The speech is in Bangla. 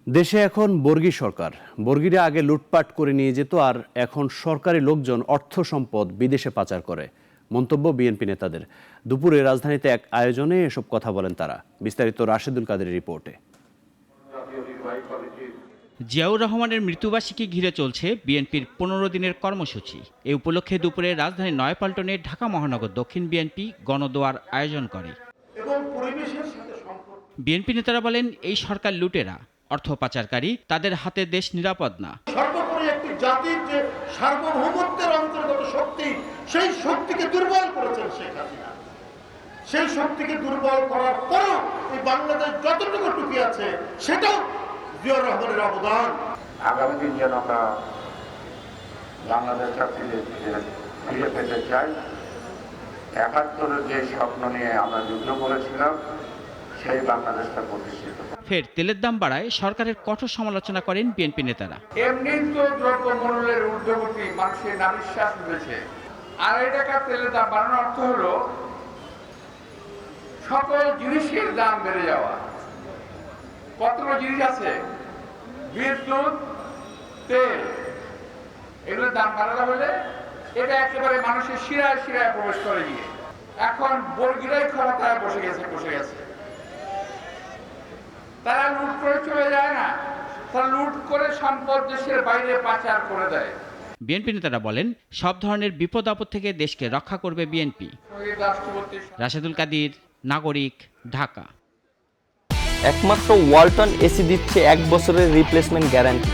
দেশে এখন বর্গী সরকার। বর্গীরা আগে লুটপাট করে নিয়ে যেত, আর এখন সরকারি লোকজন অর্থ সম্পদ বিদেশে পাচার করে। মন্তব্য বিএনপি নেতাদের। দুপুরে রাজধানীতে এক আয়োজনে এসব কথা বলেন তারা। বিস্তারিত রাশেদুল কাদেরের রিপোর্টে। জিয়াউর রহমানের মৃত্যুবার্ষিকী ঘিরে চলছে বিএনপির 15 দিনের কর্মসূচি। এ উপলক্ষে দুপুরে রাজধানীর নয়াপল্টনে ঢাকা মহানগর দক্ষিণ বিএনপি গণদোয়ার আয়োজন করে। বিএনপি নেতারা বলেন, এই সরকার লুটেরা, অর্থ পাচারকারী, তাদের হাতে দেশ নিরাপদ না। সর্বোপরি একটি জাতির যে সার্বভৌমত্বের অন্তর্গত শক্তি, সেই শক্তিকে দুর্বল করেছেন শেখ হাসিনা। সেই শক্তিকে দুর্বল করার পরও এই বাংলাদেশ যতটুকু টুকি আছে সেটাও জিয়াউর রহমানের অবদান। আগামী দিন যেন আমরা বাংলাদেশটা ফিরে পেতে চাই। ৭১-এর যে স্বপ্ন নিয়ে আমরা যুদ্ধ করেছিলাম, সেই বাংলাদেশটা প্রতিষ্ঠিত। ফের তেলের দাম বাড়ায় সরকারের কঠোর সমালোচনা করেন বিএনপি নেতারা। এমনি তো দ্রব্যমূল্যের ঊর্ধ্বগতি মানুষের নাভিশ্বাস উঠেছে। 2.5 টাকা তেলের দাম বাড়ানোর অর্থ হলো সকল জিনিসের দাম বেড়ে যাওয়া। কতগুলো জিনিস আছে, বিদ্যুৎ, তেল, এগুলোর দাম বাড়ানো হলে এটা একেবারে মানুষের শিরায় শিরায় প্রবেশ করে গিয়ে এখন বর্গীরাই ক্ষমতায় বসে গেছে। তারা লুট করে চলে যায় না, তারা লুট করে সম্পদ দেশের বাইরে পাচার করে দেয়। বিএনপি নেতারা বলেন, সব ধরনের বিপদ আপদ থেকে দেশকে রক্ষা করবে বিএনপি। রাশেদুল কাদির, নাগরিক, ঢাকা। একমাত্র ওয়ালটন এসি দিচ্ছে 1 বছরের রিপ্লেসমেন্ট গ্যারান্টি।